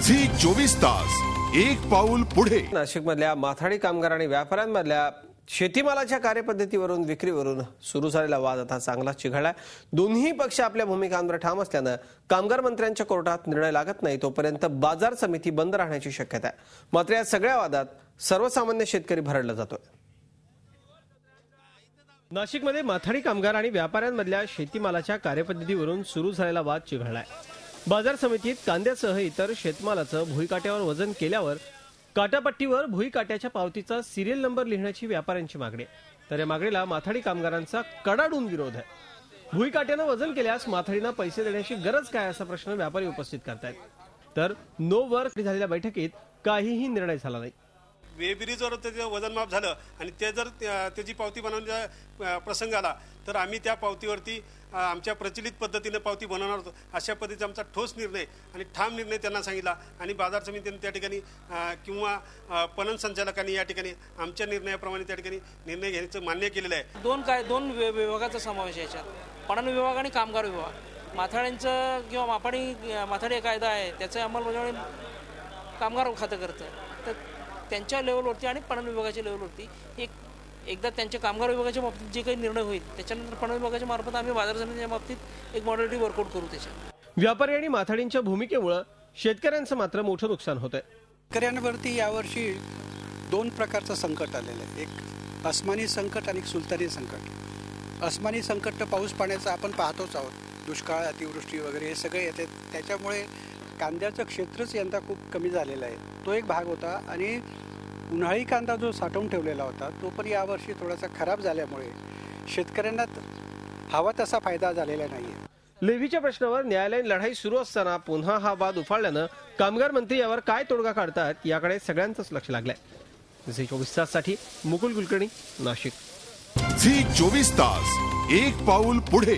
Zee 24 तास एक पाऊल पुढे। नाशिकमधल्या माथाडी कामगार आणि व्यापाऱ्यांमधल्या शेतीमालाच्या कार्यपद्धतीवरून विक्रीवरून सुरू झालेला वाद आता चांगलाच चिघळलाय। दोन्ही पक्ष आपल्या भूमिकांवर ठाम असल्यानं कामगार मंत्र्यांच्या कोर्टात निर्णय लागत नाही तोपर्यंत बाजार समिती बंद राहण्याची शक्यता आहे। मात्र या सगळ्या वादात सर्वसामान्य शेतकरी भरडला जातोय। नाशिकमध्ये माथाडी कामगार आणि व्यापाऱ्यांमधल्या शेतीमालाच्या कार्यपद्धतीवरून सुरू झालेला वाद चिघळलाय। बाजार समितीत कांद्यासह इतर शेतमालाचं भुईकाट्यावर वजन केल्यावर काटापट्टीवर भुईकाट्याच्या पावतीचा सिरियल नंबर लिहिण्याची व्यापाऱ्यांची मागणी आहे। तर या मागणीला माथाडी कामगारांचा कडाडून विरोध आहे। भुईकाट्यानं वजन केल्यास माथाडींना पैसे देण्याची गरज काय असा प्रश्न व्यापारी उपस्थित करतायत। तर नो वर्क झालेल्या बैठकीत काहीही निर्णय झाला नाही। वेबिरी जर त्याचं वजनमाप झालं आणि ते जर त्याची पावती बनवण्याचा प्रसंग आला तर आम्ही त्या पावतीवरती आमच्या प्रचलित पद्धतीने पावती बनवणार होतो। अशा पद्धतीचा आमचा ठोस निर्णय आणि ठाम निर्णय त्यांना सांगितला आणि बाजार समितीने त्या ठिकाणी किंवा पणन संचालकांनी या ठिकाणी आमच्या निर्णयाप्रमाणे त्या ठिकाणी निर्णय घेण्याचं मान्य केलेलं आहे। दोन विभागाचा समावेश आहे याच्यात, पणन विभाग आणि कामगार विभाग। माथाड्यांचं किंवा माथाडी कायदा आहे त्याचं अंमलबजावणी कामगार खातं करतं। तर त्यांच्या लेवलवरती आणि पणन विभागाच्या लेवलवरती एकदा त्यांच्या कामगार विभागाच्या बाबतीत जे काही निर्णय होईल त्याच्यानंतर पणन विभागाच्या मार्फत आम्ही बाजार समितीच्या बाबतीत एक मॉडेलिटी वर्कआउट करू। त्याच्यात व्यापारी आणि माथाडींच्या भूमिकेमुळे शेतकऱ्यांचं मात्र मोठं नुकसान होतंय। शेतकऱ्यांवरती यावर्षी दोन प्रकारचं संकट आलेलं आहे, एक अस्मानी संकट आणि एक सुलतानी संकट। अस्मानी संकट पाऊस पाण्याचं आपण पाहतोच आहोत, दुष्काळ अतिवृष्टी वगैरे हे सगळे येते, त्याच्यामुळे कांद्याचं क्षेत्रच यंदा खूप कमी झालेलं आहे। तो एक भाग होता आणि उन्हाळी कांदा जो साठवून ठेवलेला होता तो पण यावर्षी थोडासा खराब झाल्यामुळे शेतकऱ्यांना हवा तसा फायदा झालेला नाहीये। लेव्हीच्या प्रश्नावर न्यायालयीन लढाई सुरू असताना पुन्हा हा वाद उफाळल्यानं कामगार मंत्री यावर काय तोडगा काढतात याकडे सगळ्यांचंच लक्ष लागलंय। झी 24 ताससाठी मुकुल कुलकर्णी, नाशिक। झी 24 तास एक पाऊल पुढे।